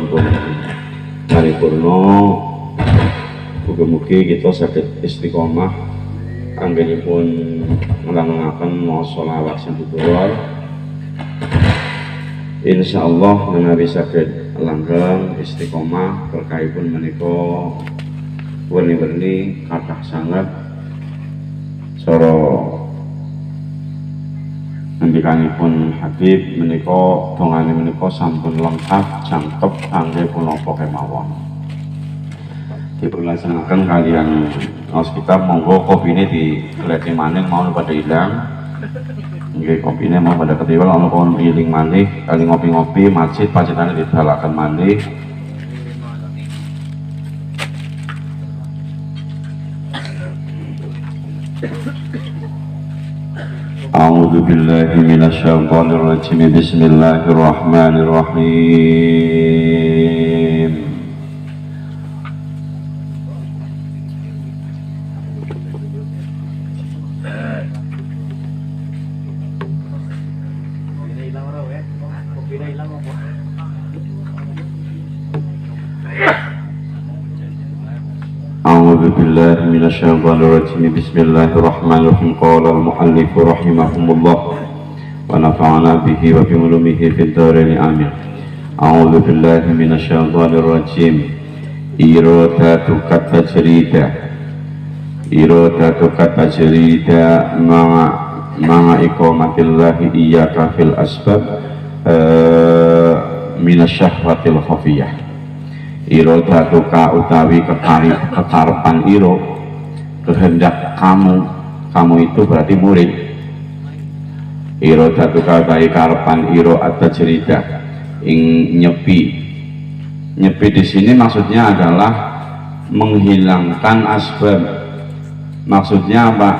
sampun paripurna. Mugi-mugi kita saged istiqomah anggenipun nglangengaken maos sholawat sinten insyaallah menawi saged langgeng istiqomah berkahipun menika werni-werni kathah sanget cara ngendikanipun Habib menika dongane menika sampun lengkap jangkep kangge punapa kemawon diperlaksanakan kalian ngaos kitab. Monggo kopine digeleti maning mau pada ilang nggih, kopine mau pada ketiwal ana pohon piling maneh kali ngopi-ngopi masjid pacetane didalaken maneh. A'udzu billahi minasyaitonir rajim. Bismillahirrahmanirrahim. أعوذ بالله من الشيطان الرجيم. بسم الله الرحمن الرحيم. قال المؤلف رحمه الله ونفعنا به وبعلومه في الدارين آمين. أعوذ بالله من الشيطان الرجيم. إرادتك التجريد مع إقامة الله إياك في الأسباب من الشهوة الخفية. Irodatuka utawi kekarepan iro, kehendak kamu itu berarti murid. Irodatuka utawi karepan iro atau cerita ing nyepi di sini maksudnya adalah menghilangkan asbab. Maksudnya apa?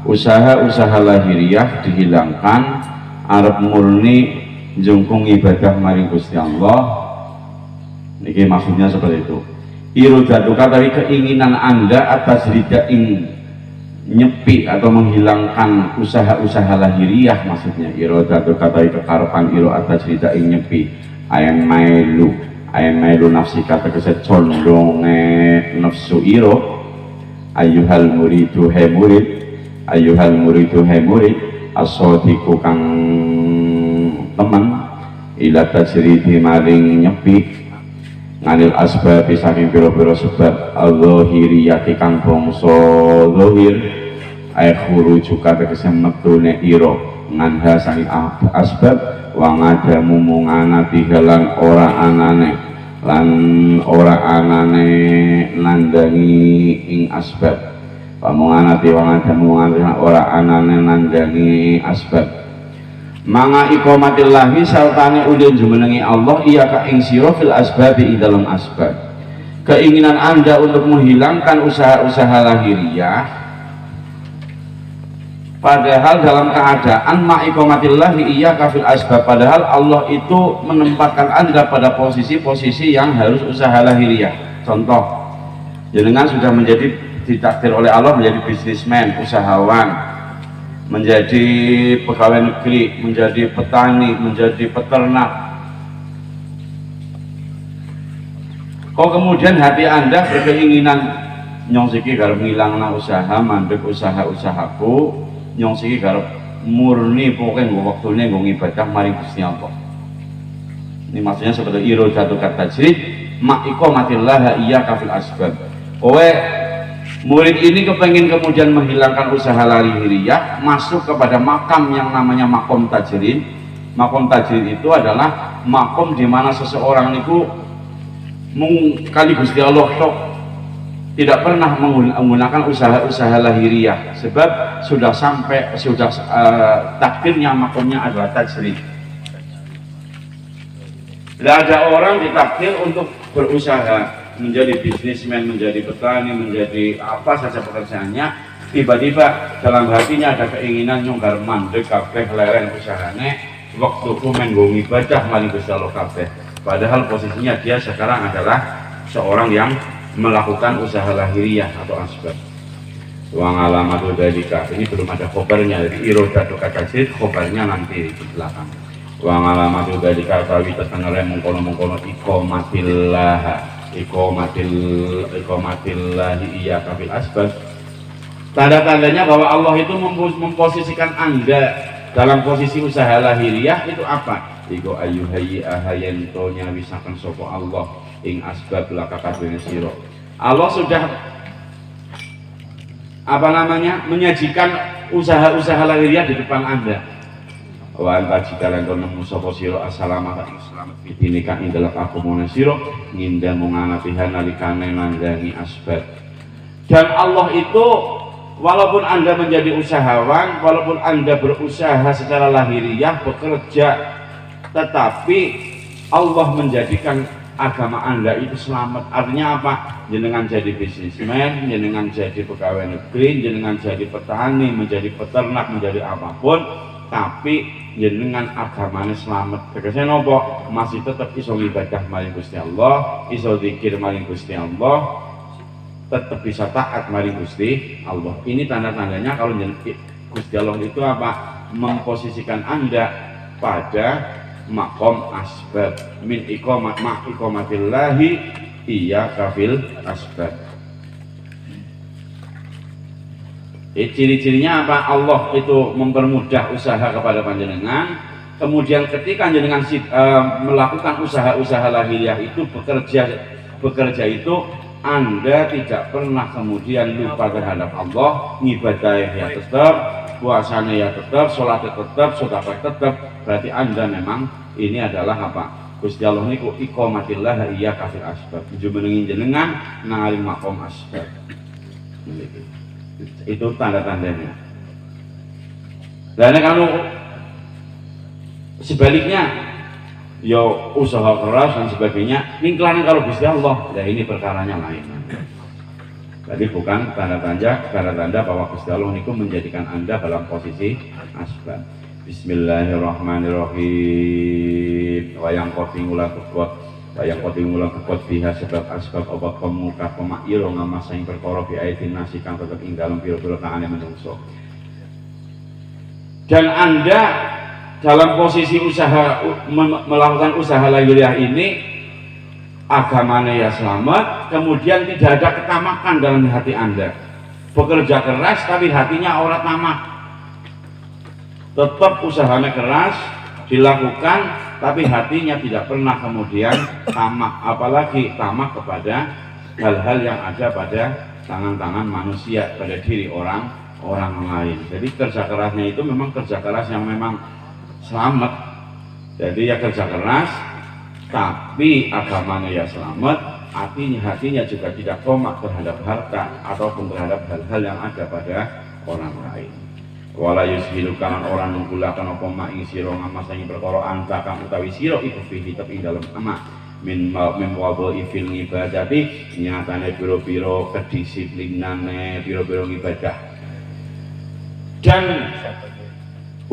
Usaha-usaha lahiriah dihilangkan, arep murni jungkung ibadah maring Gusti Allah. Ini maksudnya seperti itu. Irodatuka tapi keinginan Anda atas rida ing nyepi atau menghilangkan usaha-usaha lahiriah, maksudnya irodatuka tapi kekarepan iro atas rida ing nyepi ayan mailu nafsi kata keset condonge nafsu iro ayuhal muridu he murid asodiku kang teman ila tajridi maring nyepi nganil asbab saking pira-pira sebab al-zahiriyati kang bangsa zahir ay khurujuka tegese metune ira nganha saking asbab wa ngadamu mungana bihalan ora anane nandangi ing asbab pamungana wa ngadamu ora anane nandangi asbab. Manga iqamatillahi saltane ulun jumenengi Allah iya ka ing sira fil asbabi ing dalam asbab. Keinginan Anda untuk menghilangkan usaha-usaha lahiriah padahal dalam keadaan ma iqamatillahi iya ka fil asbab, padahal Allah itu menempatkan Anda pada posisi-posisi yang harus usaha lahiriah. Contoh, jenengan sudah menjadi ditakdir oleh Allah menjadi bisnismen, usahawan, menjadi pegawai negeri, menjadi petani, menjadi peternak. Kok kemudian hati Anda berkeinginan nyongsiki garap ngilangna usaha, mandek usaha-usahaku, nyongsiki garap murni pokoknya waktunya nggo ibadah maring Gusti Allah. Ini maksudnya seperti irodatuka tajrid ma iqamatillah iya kafil asbab. Kowe murid ini kepengen kemudian menghilangkan usaha lahiriah, masuk kepada makam yang namanya makom tajrid. Makom tajrid itu adalah makom di mana seseorang itu kali Gusti Allah tok tidak pernah menggunakan usaha-usaha lahiriah, sebab sudah takdirnya makomnya adalah tajrid. Tidak ada orang ditakdir untuk berusaha menjadi bisnismen, menjadi petani, menjadi apa saja pekerjaannya, tiba-tiba dalam hatinya ada keinginan nyonggar mandek kabeh lereng usahane waktu menggo ibadah maring Gusti Allah kabeh. Padahal posisinya dia sekarang adalah seorang yang melakukan usaha lahiriah atau asbab. Wa alamatu dzalika, ini belum ada khobarnya, dari irodatuka tajrid, khobarnya nanti di belakang. wa ngalamatu dalika kawi tetenere mengkono-mengkono iqomatillahi iya kafil asbab. Tanda-tandanya bahwa Allah itu memposisikan Anda dalam posisi usaha lahiriah itu apa? Iku ayyuhayyi ahayen to nyawisaken sapa Allah ing asbab laka kabeh sira. Allah sudah menyajikan usaha-usaha lahiriah di depan Anda. Wa anta jikalan kono sapa sira assalamata ing slamet fidinika ing dalem agamane sira ngindamu nganatihan nalikane nandhangi asbab. Dan Allah itu walaupun Anda menjadi usahawan, walaupun Anda berusaha secara lahiriah, bekerja, tetapi Allah menjadikan agama Anda itu selamat. Artinya apa? Jenengan jadi bisnismen, jenengan jadi pegawai negeri, jenengan jadi petani, menjadi peternak, menjadi apapun, tapi jenengan agamanya selamat. Tegasnya nopo? Masih tetap iso ibadah maring Gusti Allah, iso zikir maring Gusti Allah, tetap bisa taat maring Gusti Allah. Ini tanda-tandanya kalau Gusti Allah itu apa? Memposisikan Anda pada makom asbab min iqomatillahi iya kafil asbab. Ciri-cirinya apa? Allah itu mempermudah usaha kepada panjenengan. Kemudian ketika panjenengan melakukan usaha-usaha lahiriah itu bekerja itu Anda tidak pernah kemudian lupa terhadap Allah, ngibadahnya ya tetap, puasanya ya tetap, sholatnya tetap, sedekah tetap. Berarti Anda memang ini adalah apa? Gusti Allah niku iqomatillah iya kafir asbab. Jumenengin jenengan nang makom asbab. Itu tanda-tandanya. Dan kalau sebaliknya yo usaha keras dan sebagainya, ningklanin kalau Gusti Allah, ya ini perkaranya lain. Jadi bukan tanda-tanda bahwa Gusti Allah niku menjadikan Anda dalam posisi asbab. Bismillahirrahmanirrahim. Wayang kotingula kekot biha sebab asbab obat pemuka pemairo ngamasa yang perkara bi ayatin nasi kang tetep ing dalem pira-pira tangane menungso. Dan Anda dalam posisi usaha melakukan usaha lahiriah ini agamanya ya selamat, kemudian tidak ada ketamakan dalam hati Anda. Bekerja keras tapi hatinya ora tamak. Tetap usahanya keras dilakukan tapi hatinya tidak pernah kemudian tamak, apalagi tamak kepada hal-hal yang ada pada tangan-tangan manusia, pada diri orang lain. Jadi kerja kerasnya itu memang kerja keras yang memang selamat. Jadi ya kerja keras tapi agamanya ya selamat, hatinya juga tidak tomak terhadap harta ataupun terhadap hal-hal yang ada pada orang lain. Wala yushilu kanan orang menggulakan apa ma ing sira ngamasani perkara anta kang utawi sira iku fihi ing dalem ama min wadhi fil ibadati nyatane pira-pira kedisiplinane pira-pira ibadah. Dan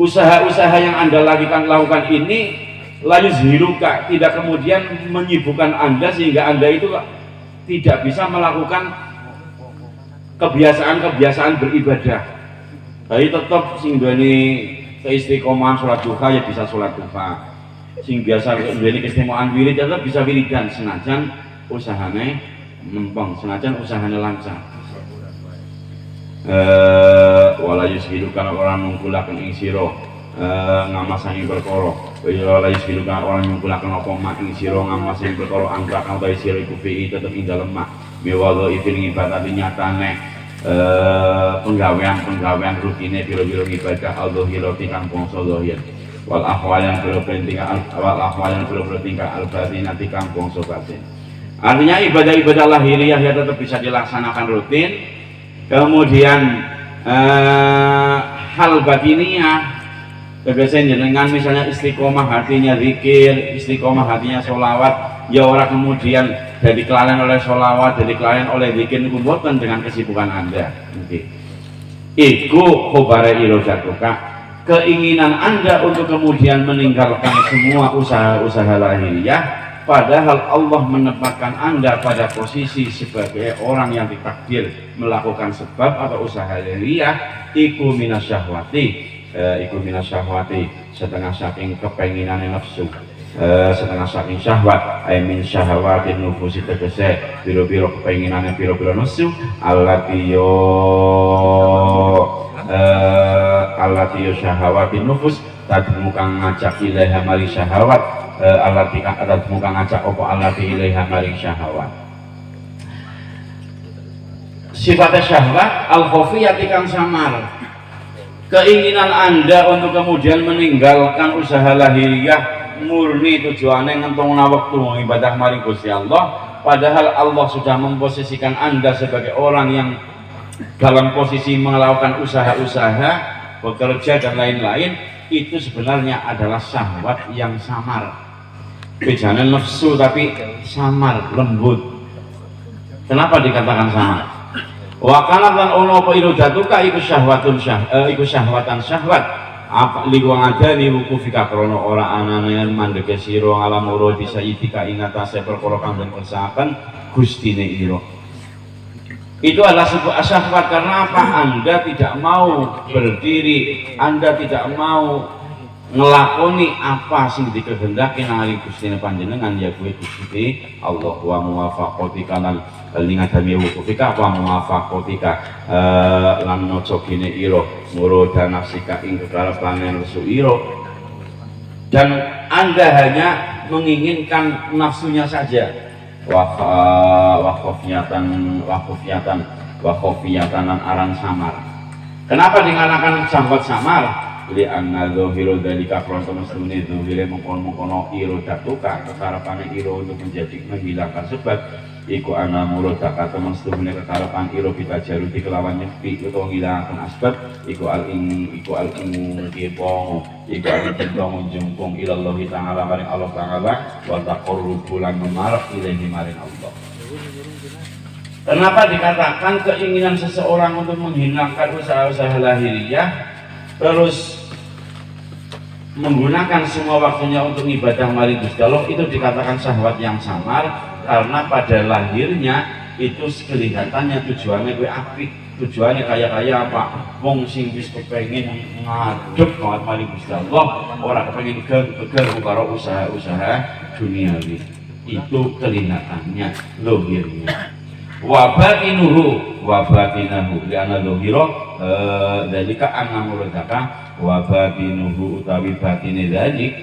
usaha-usaha yang Anda lakukan ini la yuzhiruka, tidak kemudian menyibukkan Anda sehingga Anda itu tidak bisa melakukan kebiasaan beribadah. Jadi tetap sing duweni keistiqomahan sholat duha ya bisa sholat duha. Sing biasa duweni keistimewaan wirid ya tetap bisa wiridan senajan usahane mempeng, senajan usahane lancar. Wala yushidu kana orang nungkulaken ing sira ngamasani perkara. Wala yushidu kana orang nungkulaken apa mak ing sira ngamasani perkara angka kang ta sira iku fi tetep ing dalem mak. Miwadho ifil ibadah nyatane penggawean rutine biro-biro ibadah al-dhahirati kang bangsa zahir wal ahwal yang biro-biro tingkah al-batinati kang bangsa batin. Artinya ibadah-ibadah lahiriah ya tetap bisa dilaksanakan rutin. Kemudian hal batiniyah tegese jenengan misalnya istiqomah hatinya zikir, istiqomah hatinya sholawat, ya orang kemudian jadi kelalen oleh sholawat, jadi kelalen oleh zikir niku mboten dengan kesibukan Anda. Nggih. Iku khobare irodatuka, keinginan Anda untuk kemudian meninggalkan semua usaha-usaha lahiriah, padahal Allah menempatkan Anda pada posisi sebagai orang yang ditakdir melakukan sebab atau usaha lahiriah, iku minasyahwati, iku minasyahwati setengah saking kepenginane nafsu, setengah saking syahwat min syahwatin nufusi tegese biro-biro kepenginane biro-biro nafsu allatiyo syahawatin nufus tadi muka ngajak ilaiha mari syahawat allati tadi muka ngajak opo allati ilaiha mari syahawat. Sifatnya syahwat al-khafiyati kang samar, keinginan Anda untuk kemudian meninggalkan usaha lahiriah murni tujuannya ngentong waktu ibadah maring Gusti Allah, padahal Allah sudah memposisikan Anda sebagai orang yang dalam posisi melakukan usaha-usaha, bekerja dan lain-lain. Itu sebenarnya adalah syahwat yang samar, bejana nafsu tapi samar, lembut. Kenapa dikatakan samar? Wa kana lan ono apa irodatuka iku syahwatun iku syahwatan syahwat apa liwang adani wukufika krono ora anane mandeke sira alam ora bisa itika ingatase perkara kang den kersakaken gustine ira. Itu adalah sebuah syahwat. Karena apa? Anda tidak mau berdiri, Anda tidak mau ngelakoni apa sing dikehendaki nang Gustine panjenengan, ya kuwi Gusti Allah wa muwafaqatika lan lingadami wukufika wa muwafaqatika lan nocokine ira muroda nafsika ing kekarepane nafsu ira, dan Anda hanya menginginkan nafsunya saja. Wakhofiyatan aran samar. Kenapa dikatakan syahwat samar? Li anna dzahiru dzalika kronto mestune dzahire mengkono-mengkono ira datuka kekarepane ira untuk menghilangkan sebab iku ana muradaka temen sedune kekarepan ira kita jaruti kelawan nyepi utawa ngilangaken asbab iku al-tendong jungkung ilallahi ta'ala maring Allah ta'ala wa taqarrubu lan memarek ilahi maring Allah. Kenapa dikatakan keinginan seseorang untuk menghilangkan usaha-usaha lahiriah terus menggunakan semua waktunya untuk ibadah maring Gusti Allah, itu dikatakan syahwat yang samar? Karena pada lahirnya itu kelihatannya tujuannya gue apik, tujuannya kaya apa? Wong sing wis kepengin ngadep banget maring Gusti Allah, ora kepengin geger karo usaha-usaha duniawi. Itu kelihatannya, lahirnya. Wa batinahu li anna dhahira dzalika anna muradaka wa batinuhu utawi batine dzalik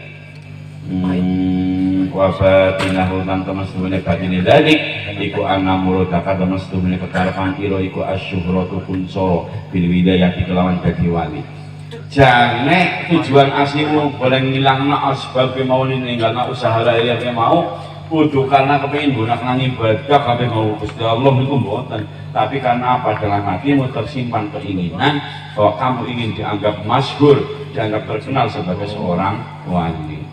wa batinahu lan temestune batine dzalik iku anna muradaka temestune kekarepan ira iku asyuhratu kunsara bil widayati kelawan dadi wali. Jane tujuan aslimu boleh ngilangna asbab mau ninggalna usaha lahir mau kudu karena kepingin gunakan ibadah kabeh mau Gusti Allah itu mboten, tapi karena apa? Dalam hatimu tersimpan keinginan bahwa kamu ingin dianggap masyhur, dianggap terkenal sebagai seorang wali.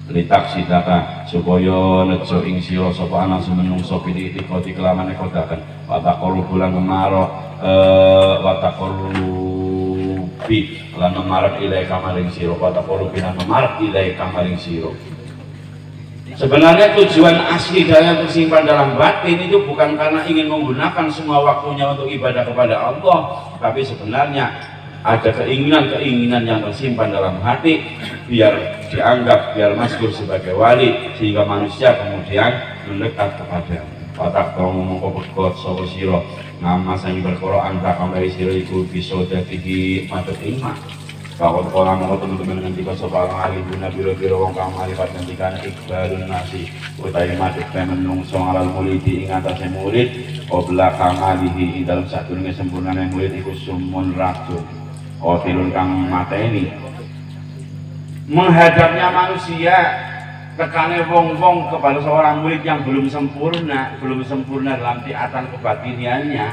Litak sidaka supaya nejo ing sira sapa ana sumenungsa pilih ikoti kelawan nekodaken wa taqarru bulan memaro wa taqarrubi lan memarek ilaika maring sira wa taqarrubi lan memarek ilaika maring sira. Sebenarnya tujuan asli dan tersimpan dalam batin itu bukan karena ingin menggunakan semua waktunya untuk ibadah kepada Allah, tapi sebenarnya ada keinginan-keinginan yang tersimpan dalam hati biar dianggap, biar masyhur sebagai wali, sehingga manusia kemudian mendekat kepada otak kau mengko bekot sapa sira nama sing perkara anta kamari sira iku bisa dadi matut iman. Bahwa orang mau teman-teman nanti pas soal hari guna biro-biro wong kang marifat ngendikan iqbalun nasi utawi madhep menungso alal mulidi ing atase murid obla kamalihi ing dalem sadurunge sempurnane murid iku sumun racun otilun kang mateni. Menghadapnya manusia tekane wong-wong kepada seorang murid yang belum sempurna dalam taatan kebatiniannya,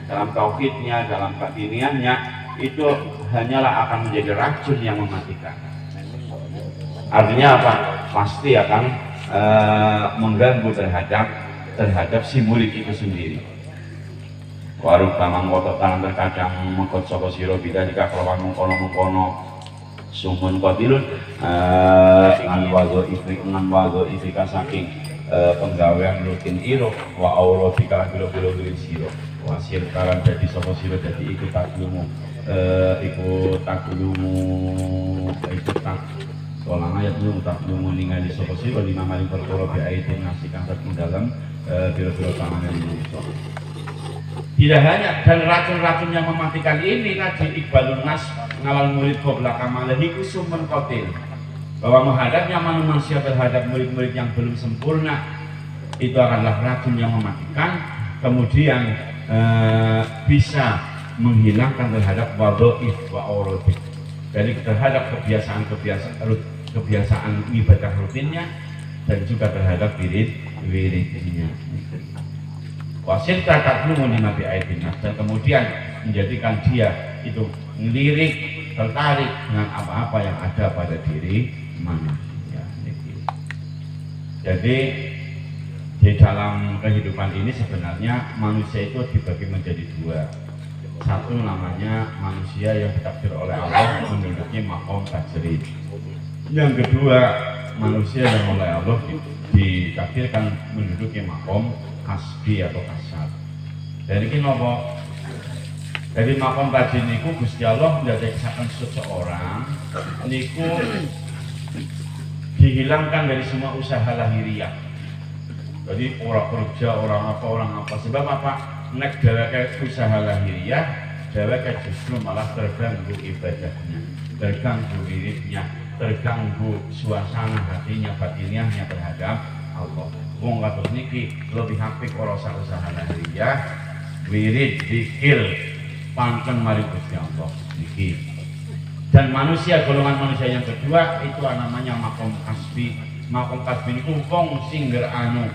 dalam tauhidnya, dalam batiniannya, itu hanyalah akan menjadi racun yang mematikan. Artinya apa? Pasti akan mengganggu terhadap si murid itu sendiri. Warung tamang wotok tangan terkadang mengkot sapa sira bida jika kelawan mengkono-mengkono sumun qatilun ngan wazo ifika saking penggawean rutin iro wa aurofika bilo-bilo sira wasir karan dadi sapa sira dadi iku taklimu iku taklumu iku tak solang ayat lu taklumu ningali sapa sih wa lima maring perkara bi ayatin nasi kang ing dalam biro-biro tangan manusa. Tidak hanya dan racun-racun yang mematikan ini tadi Iqbalun Nas ngawal murid qabla kamalihi kusumun qatil, bahwa menghadapnya manusia terhadap murid-murid yang belum sempurna itu adalah racun yang mematikan, kemudian bisa menghilangkan terhadap wadhaif wa aurati, jadi terhadap kebiasaan ibadah rutinnya dan juga terhadap wirid-wiridnya. Wasil takatmu nabi ayatin, dan kemudian menjadikan dia itu ngelirik, tertarik dengan apa-apa yang ada pada diri manusia. Jadi di dalam kehidupan ini sebenarnya manusia itu dibagi menjadi dua. Satu namanya manusia yang ditakdir oleh Allah menduduki maqam tajrid. Yang kedua manusia yang oleh Allah ditakdirkan menduduki maqam kasbi atau kasar. Dari ini apa? Dari maqam tajrid niku Gusti Allah mendadeksaken seseorang niku dihilangkan dari semua usaha lahiriah. Jadi orang kerja, orang apa. Sebab apa? Nek dheweke usaha lahiriah, dheweke justru malah terganggu ibadahnya, terganggu wiridnya, terganggu suasana hatinya, batiniahnya terhadap Allah. Wong kados niki lebih apik ora usah usaha lahiriah, wirid, zikir, pantun mari Gusti Allah niki. Dan manusia, golongan manusia yang kedua itu namanya maqam kasbi. Maqam kasbi niku wong sing anu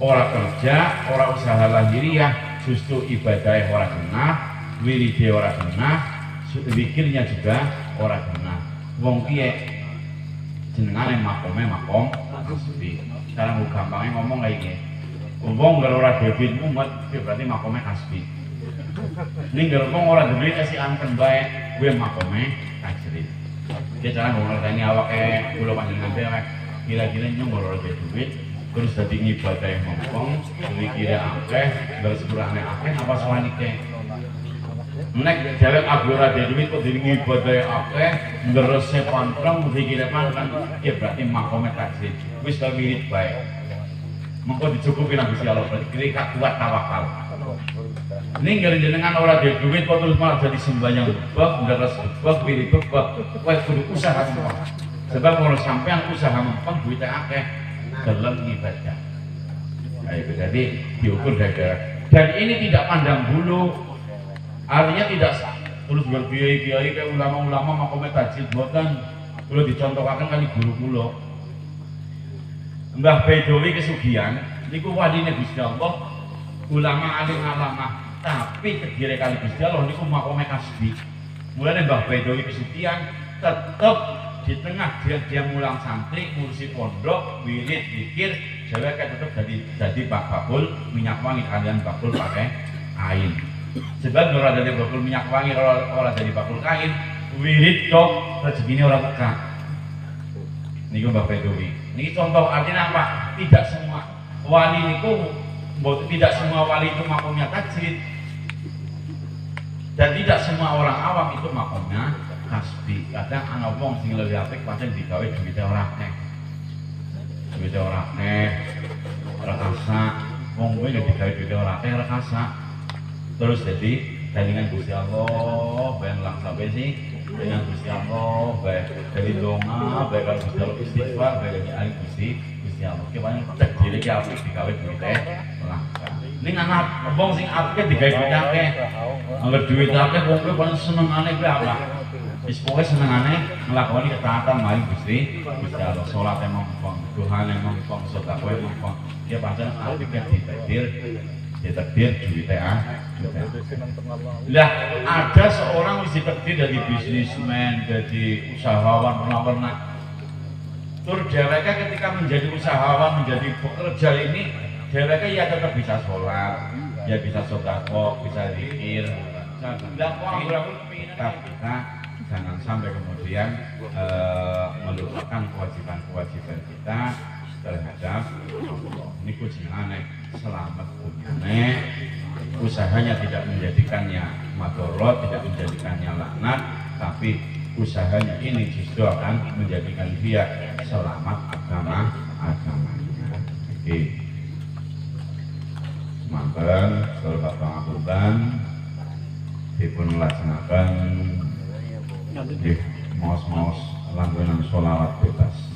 ora kerja, ora usaha lahiriah, justru ibadahnya ora kena, wiridnya ora kena, zikirnya juga ora kena. Wong piye jenengane maqame maqam kasbi. Sekarang gampangnya ngomong kayak gini. Wong kalau ora debit mumet berarti maqame kasbi. Ning kalau wong ora debit kasih anten bae kuwi maqame tajrid. Dia cara ngerteni awake kula panjenengan dhewe kira-kira nyumbur ora duit terus dadi ibadah yang ngomong, zikire akeh, bersepurane akeh, apa sawanike? Nek dhewek ora duit kok dadi ibadah akeh, ngerese pantreng, zikire pantreng, ya berarti makome tajrid. Wis ta wirid bae. Mengko dicukupi nang Gusti Allah, berarti kira kuat tawakal. Ning jenengan ora duit kok terus malah jadi sembahyang bebek, ngeres bebek, wirid bebek, kowe kudu usaha mempeng. Sebab kalau sampean usaha mempeng duitnya akeh, dalam ibadah. Nah, itu jadi diukur gara-gara. Dan ini tidak pandang bulu, artinya tidak terus berkiai-kiai kayak ulama-ulama makome tajrid boten. Kalau dicontohkan kali guru kula Mbah Bedowi kesugihan niku waline Gusti Allah, ulama alim alama, tapi kedire kali Gusti Allah niku makome kasbi. Mulane Mbah Bedowi kesugihan tetap di tengah dia mulang santri, ngurusi pondok, wirid, zikir, dheweke tetep jadi bakul minyak wangi kalian bakul pakai kain. Sebab ora jadi bakul minyak wangi, ora jadi bakul kain, wirid tok rezekine ora tekan. Niku Mbah Bedowi. Niki contoh artinya apa? Tidak semua wali niku, tidak semua wali itu makomnya tajrid. Dan tidak semua orang awam itu makomnya kasbi. Kadang ana wong sing lebih apik pancen digawe duwite ora akeh. Duwite ora akeh, ora kasa. Wong kuwi nek digawe duwite ora akeh, ora kasa. Terus jadi dengan Gusti Allah, ben laksabe sih dengan Gusti Allah, baik dari donga, baik kalau Gusti Allah istighfar, baik dari ahli Gusti Allah. Ki paling tek diri ki apik digawe duwite langka. Ning anak wong sing apik digawe duwite akeh. Angger duwite akeh wong kuwi paling senengane kuwi apa? Wis pokoke senengane nglakoni ketaatan mari Gusti Allah. Salat emang mongkon, dohane mongkon, sedekah mongkon. Dia pancen apik ditakdir duwite Lah ada seorang wis ditakdir dari bisnismen, jadi usahawan pernah. Tur dheweke ketika menjadi usahawan, menjadi pekerja ini, dheweke ya tetap bisa sholat, ya bisa sedekah, bisa zikir. Kita jangan sampai kemudian melupakan kewajiban-kewajiban kita terhadap Allah. Niku jenenge selamat dunyane, usahanya tidak menjadikannya madorot, tidak menjadikannya laknat, tapi usahanya ini justru akan menjadikan dia selamat agamanya. Oke. Semanten kalau Bapak ngapunten dipun laksanakan maos-maos langganan sholawat bebas.